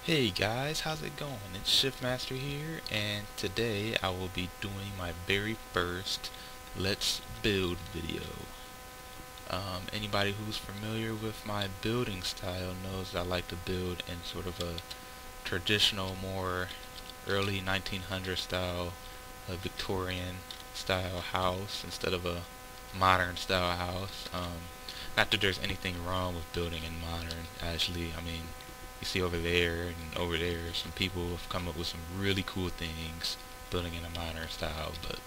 Hey guys, how's it going? It's Shiftmaster here, and today I will be doing my very first Let's Build video. Anybody who's familiar with my building style knows that I like to build in sort of a traditional, more early 1900s style, a Victorian style house instead of a modern style house. Not that there's anything wrong with building in modern, actually. I mean, you see over there and over there, some people have come up with some really cool things building in a modern style, but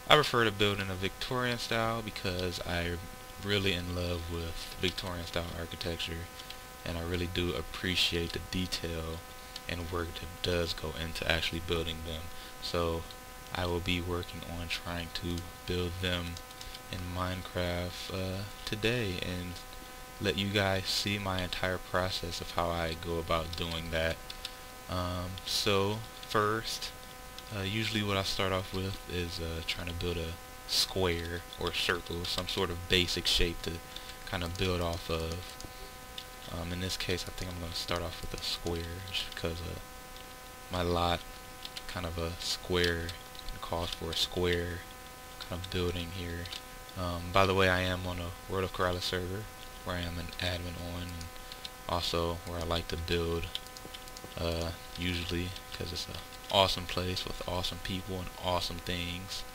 I prefer to build in a Victorian style because I'm really in love with Victorian style architecture, and I really do appreciate the detail and work that does go into actually building them. So I will be working on trying to build them in Minecraft today and let you guys see my entire process of how I go about doing that. So first, usually what I start off with is trying to build a square or circle, some sort of basic shape to kind of build off of. In this case, I think I'm going to start off with a square just because my lot kind of a square and calls for a square kind of building here. By the way, I am on a World of Keralis server where I am an admin on, and also where I like to build usually because it's an awesome place with awesome people and awesome things.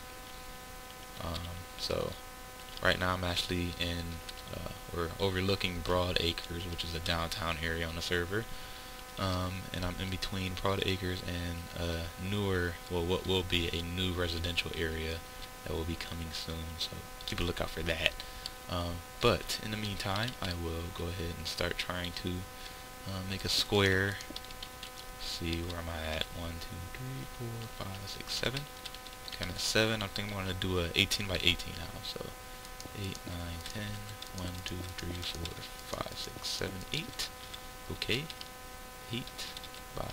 So right now I'm actually in we're overlooking Broad Acres, which is a downtown area on the server, and I'm in between Broad Acres and newer, well, what will be a new residential area that will be coming soon, so keep a lookout for that. But in the meantime, I will go ahead and start trying to make a square. See, where am I at? 1, 2, 3, 4, 5, 6, 7. Kind of 7. I think I'm going to do a 18 by 18 now. So 8, 9, 10. 1, 2, 3, 4, 5, 6, 7, 8. Okay. 8 by,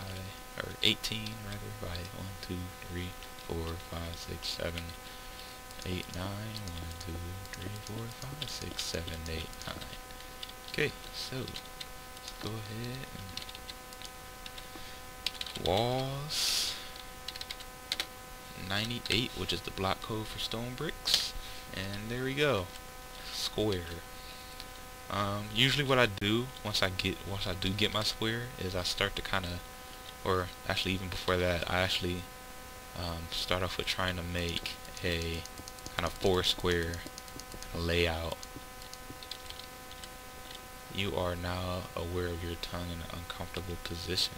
or 18 rather, by 1, 2, 3, 4, 5, 6, 7, 8, 9. 1, 2, 3, 4, 5, 6, 7, 8, 9. Okay, so let's go ahead and walls 98, which is the block code for stone bricks, and there we go. Square. Usually what I do once I do get my square is I start to kind of, or actually even before that, I actually start off with trying to make a kind of 4 square layout. You are now aware of your tongue in an uncomfortable position.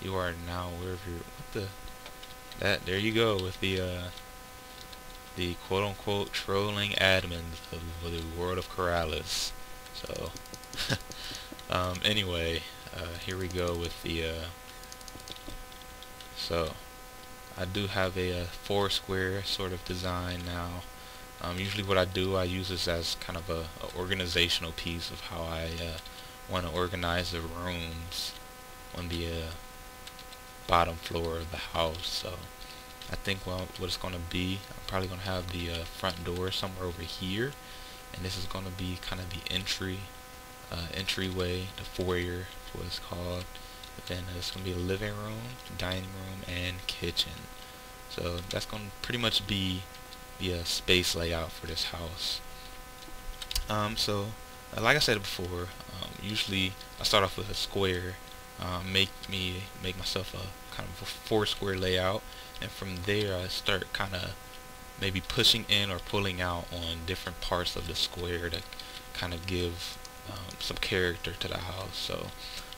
You are now aware of your, there you go with the quote-unquote trolling admins of the World of Keralis. So anyway, here we go with the so I do have a 4 square sort of design now. Usually what I do, I use this as kind of a organizational piece of how I want to organize the rooms on the bottom floor of the house. So I think what it's going to be, I'm probably going to have the front door somewhere over here, and this is going to be kind of the entryway, the foyer, is what it's called. But then it's going to be a living room, dining room, and kitchen. So that's going to pretty much be the space layout for this house. So like I said before, usually I start off with a square, make myself a kind of a 4 square layout, and from there I start kind of maybe pushing in or pulling out on different parts of the square to kind of give some character to the house. So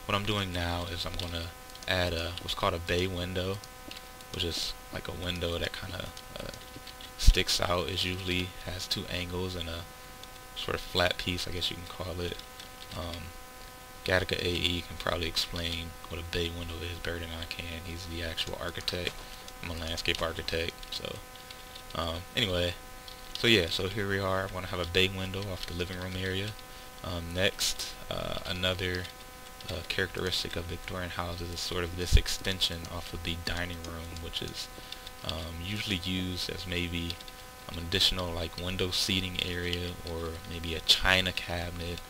what I'm doing now is I'm going to add what's called a bay window, which is like a window that kind of sticks out. It usually has 2 angles and a sort of flat piece, I guess you can call it. Gattaca AE can probably explain what a bay window is better than I can. He's the actual architect. I'm a landscape architect. So anyway, so yeah, so here we are. I'm going to have a bay window off the living room area. Next, another characteristic of Victorian houses is sort of this extension off of the dining room, which is usually used as maybe an additional like window seating area or maybe a china cabinet.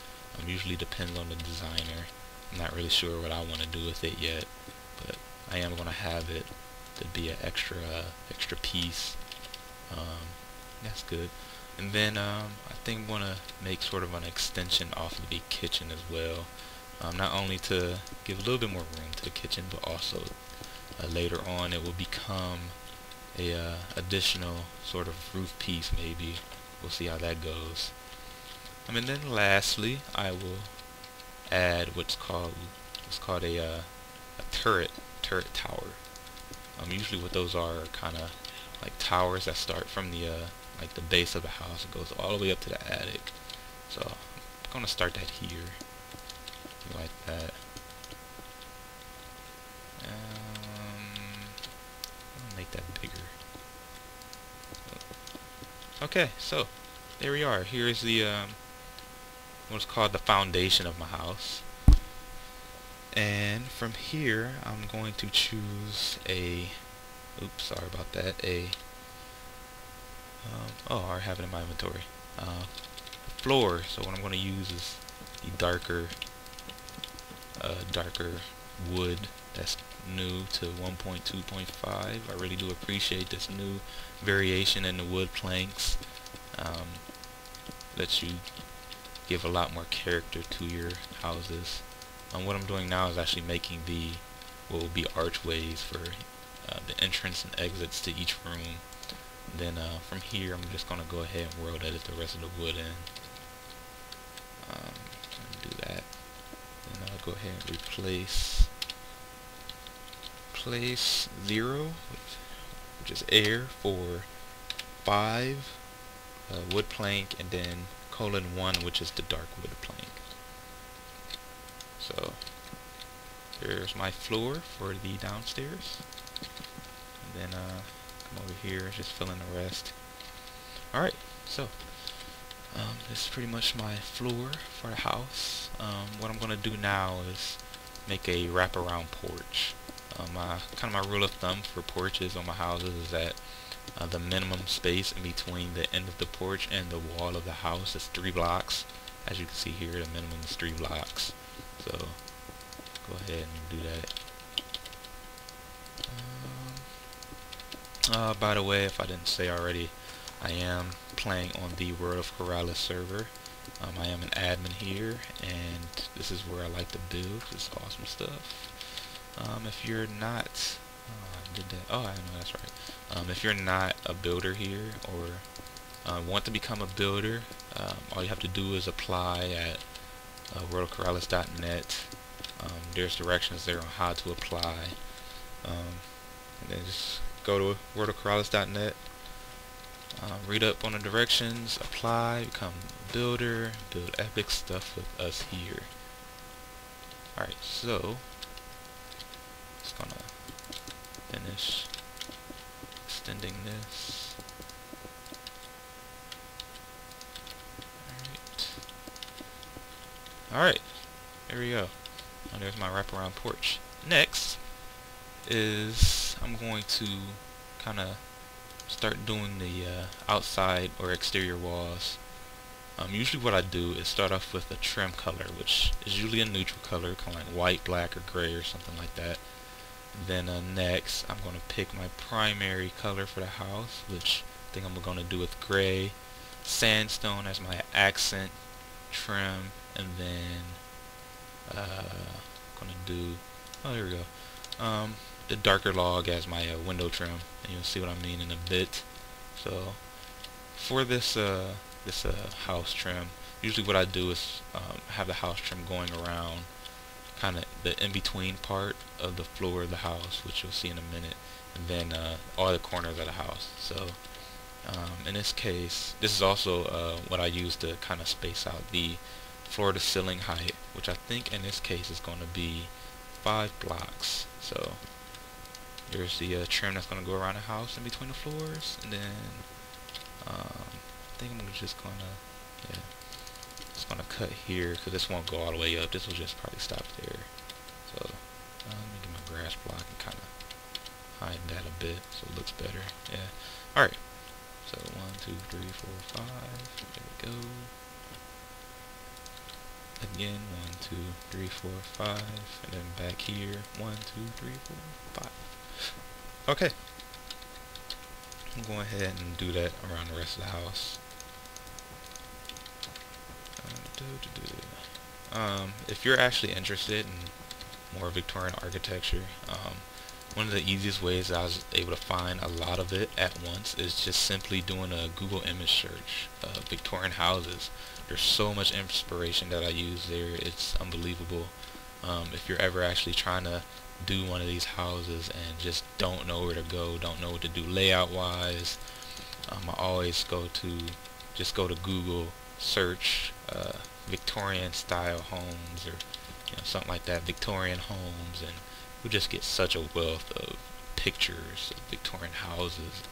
Usually depends on the designer. I'm not really sure what I want to do with it yet, but I am going to have it to be an extra piece. That's good. And then I think I'm going to make sort of an extension off of the kitchen as well. Not only to give a little bit more room to the kitchen, but also later on it will become a additional sort of roof piece maybe. We'll see how that goes. And then lastly, I will add what's called a turret tower. Usually what those are kind of like towers that start from the like the base of the house and goes all the way up to the attic. So I'm gonna start that here, like that. I'll make that bigger. Okay, so there we are. Here's the what's called the foundation of my house. And from here, I'm going to choose a. Oops, sorry about that. Oh, I already have it in my inventory. Floor. So what I'm going to use is the darker wood that's new to 1.2.5. I really do appreciate this new variation in the wood planks. Lets you give a lot more character to your houses. What I'm doing now is actually making what will be archways for the entrance and exits to each room. Then from here, I'm just gonna go ahead and world edit the rest of the wood in. Do that. Then I'll go ahead and replace 0, which is air, for 5 wood plank, and then :1, which is the dark wood plank. So there's my floor for the downstairs. And then come over here, just fill in the rest. Alright, so this is pretty much my floor for the house. What I'm going to do now is make a wraparound porch. My rule of thumb for porches on my houses is that the minimum space in between the end of the porch and the wall of the house is 3 blocks. As you can see here, the minimum is 3 blocks. So go ahead and do that. By the way, if I didn't say already, I am playing on the World of Keralis server. I am an admin here, and this is where I like to build. This awesome stuff. If you're not, I know that's right. If you're not a builder here, or want to become a builder, all you have to do is apply at worldofkeralis.net. There's directions there on how to apply, and then just go to worldofkeralis.net, read up on the directions, apply, become a builder, build epic stuff with us here. Alright, so just gonna finish extending this. Alright, there we go. Now there's my wraparound porch. Next is I'm going to kind of start doing the outside or exterior walls. Usually what I do is start off with a trim color, which is usually a neutral color, kind of like white, black, or gray, or something like that. Then next, I'm going to pick my primary color for the house, which I think I'm going to do with gray, sandstone as my accent trim, and then going to do, there we go, the darker log as my window trim, and you'll see what I mean in a bit. So for this house trim, usually what I do is have the house trim going around kind of the in-between part of the floor of the house, which you'll see in a minute, and then all the corners of the house. So in this case, this is also what I use to kind of space out the floor to ceiling height, which I think in this case is going to be 5 blocks. So there's the trim that's going to go around the house in between the floors, and then I think I'm just going to cut here, because this won't go all the way up. This will just probably stop there. So let me get my grass block and kind of hide that a bit so it looks better. Yeah. Alright. So 1, 2, 3, 4, 5. There we go. Again, 1, 2, 3, 4, 5, and then back here, 1, 2, 3, 4, 5. Okay, I'm going ahead and do that around the rest of the house. If you're actually interested in more Victorian architecture, one of the easiest ways I was able to find a lot of it at once is just simply doing a Google image search of Victorian houses. There's so much inspiration that I use there, it's unbelievable. If you're ever actually trying to do one of these houses and just don't know where to go, don't know what to do layout wise, I always go to Google, search Victorian style homes, or something like that, Victorian homes, and you'll just get such a wealth of pictures of Victorian houses.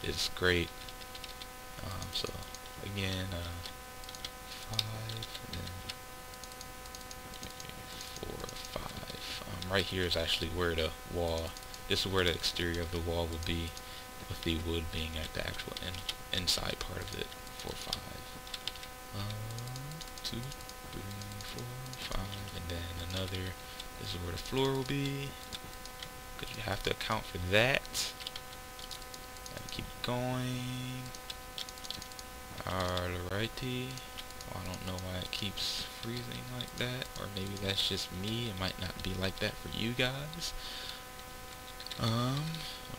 It's great. So again, 5, and then 4, 5. Right here is actually where the wall, this is where the exterior of the wall would be, with the wood being at the actual inside part of it. 4, 5. 2, 3, 4, 5, and then another. This is where the floor will be, because you have to account for that. Gotta keep going. Alrighty. Well, I don't know why it keeps freezing like that, or maybe that's just me. It might not be like that for you guys. 1,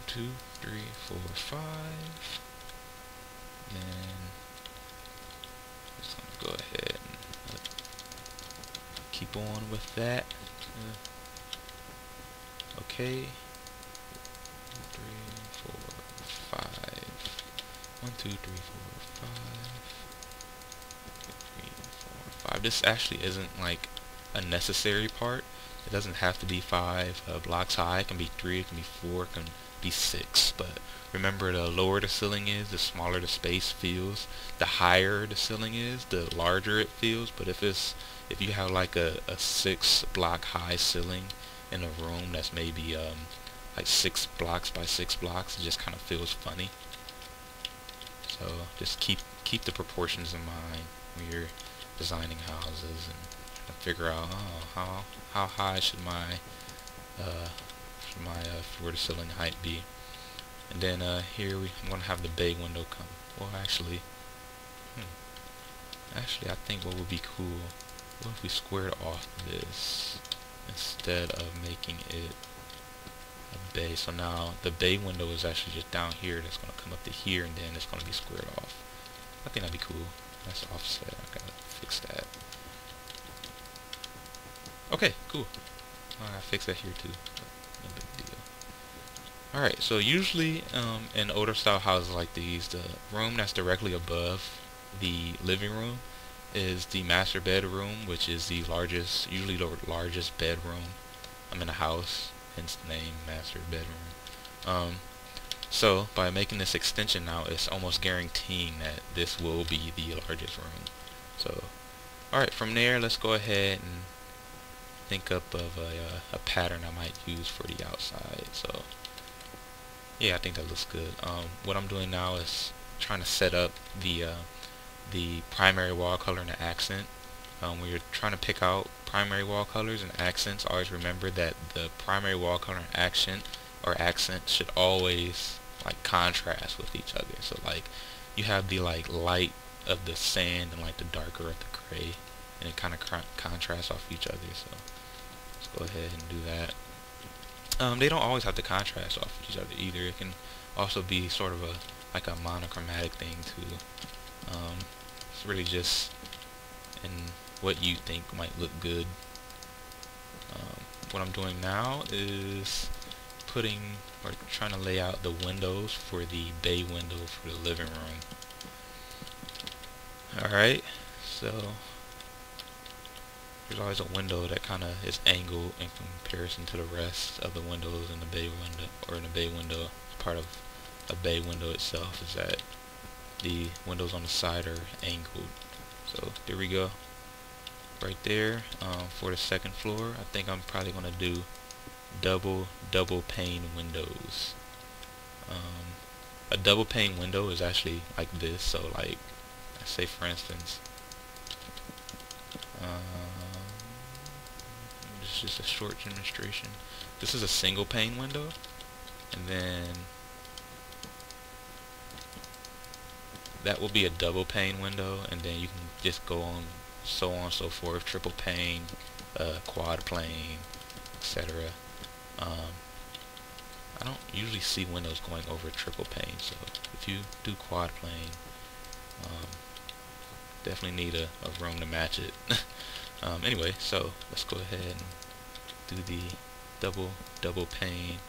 2, 3, 4, 5. Then just gonna go ahead and keep on with that. Okay. 3, 4, 5. 1, 2, 3, 4, 5. 3, 4, 5. This actually isn't like a necessary part. It doesn't have to be 5 blocks high. It can be 3, it can be 4, it can be 6. But remember, the lower the ceiling is, the smaller the space feels. The higher the ceiling is, the larger it feels. But if you have like a 6 block high ceiling in a room that's maybe like 6 blocks by 6 blocks, it just kind of feels funny. So just keep the proportions in mind when you're designing houses, and figure out how high should my floor to ceiling height be. And then here I'm gonna have the bay window come. Well, actually, I think what would be cool, what if we squared off this instead of making it a bay? So now the bay window is actually just down here. That's gonna come up to here, and then it's gonna be squared off. I think that'd be cool. That's offset. I gotta fix that. Okay, cool. I fix that here too. No big deal. Alright, so usually in older style houses like these, the room that's directly above the living room is the master bedroom, which is the largest, usually the largest bedroom in a house, hence the name master bedroom. So by making this extension now, it's almost guaranteeing that this will be the largest room. So alright, from there let's go ahead and think up of a pattern I might use for the outside. So yeah, I think that looks good. What I'm doing now is trying to set up the primary wall color and the accent. When you're trying to pick out primary wall colors and accents, always remember that the primary wall color and accent should always like contrast with each other. So like you have the like light of the sand and like the darker of the gray, and it kind of contrasts off each other. So let's go ahead and do that. They don't always have to contrast off each other either. It can also be sort of like a monochromatic thing too. It's really just in what you think might look good. What I'm doing now is trying to lay out the windows for the bay window for the living room. Alright, so there's always a window that kind of is angled in comparison to the rest of the windows in the bay window, or in the bay window. Part of a bay window itself is that the windows on the side are angled. So there we go, right there. For the second floor, I think I'm probably gonna do double pane windows. A double pane window is actually like this. So like, say for instance, This is just a short demonstration. This is a single pane window, and then that will be a double pane window, and then you can just go on and so forth, triple pane, quad plane, etc. I don't usually see windows going over triple pane, so if you do quad plane, definitely need a room to match it. Anyway, so let's go ahead and do the double pane.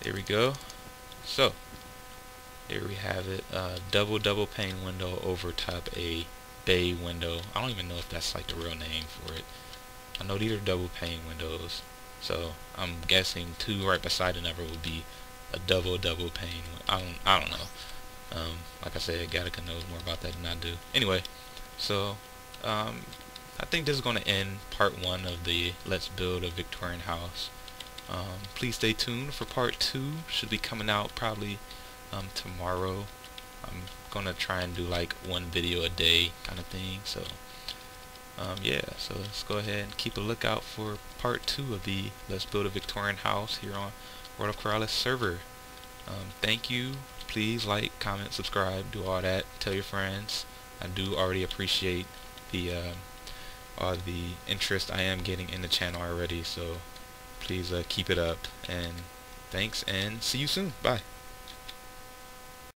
There we go. So here we have it, double pane window over top a bay window. I don't even know if that's like the real name for it. I know these are double pane windows, so I'm guessing two right beside another would be a double pane. I don't know. Like I said, Gattaca knows more about that than I do. Anyway, so I think this is going to end part 1 of the Let's Build a Victorian House. Please stay tuned for part 2. Should be coming out probably tomorrow. I'm gonna try and do like one video a day kind of thing. So yeah, so let's go ahead and keep a lookout for part 2 of the Let's Build a Victorian House here on World of Keralis server. Thank you. Please like, comment, subscribe, do all that. Tell your friends. I do already appreciate the all the interest I am getting in the channel already. So please keep it up. And thanks, and see you soon. Bye.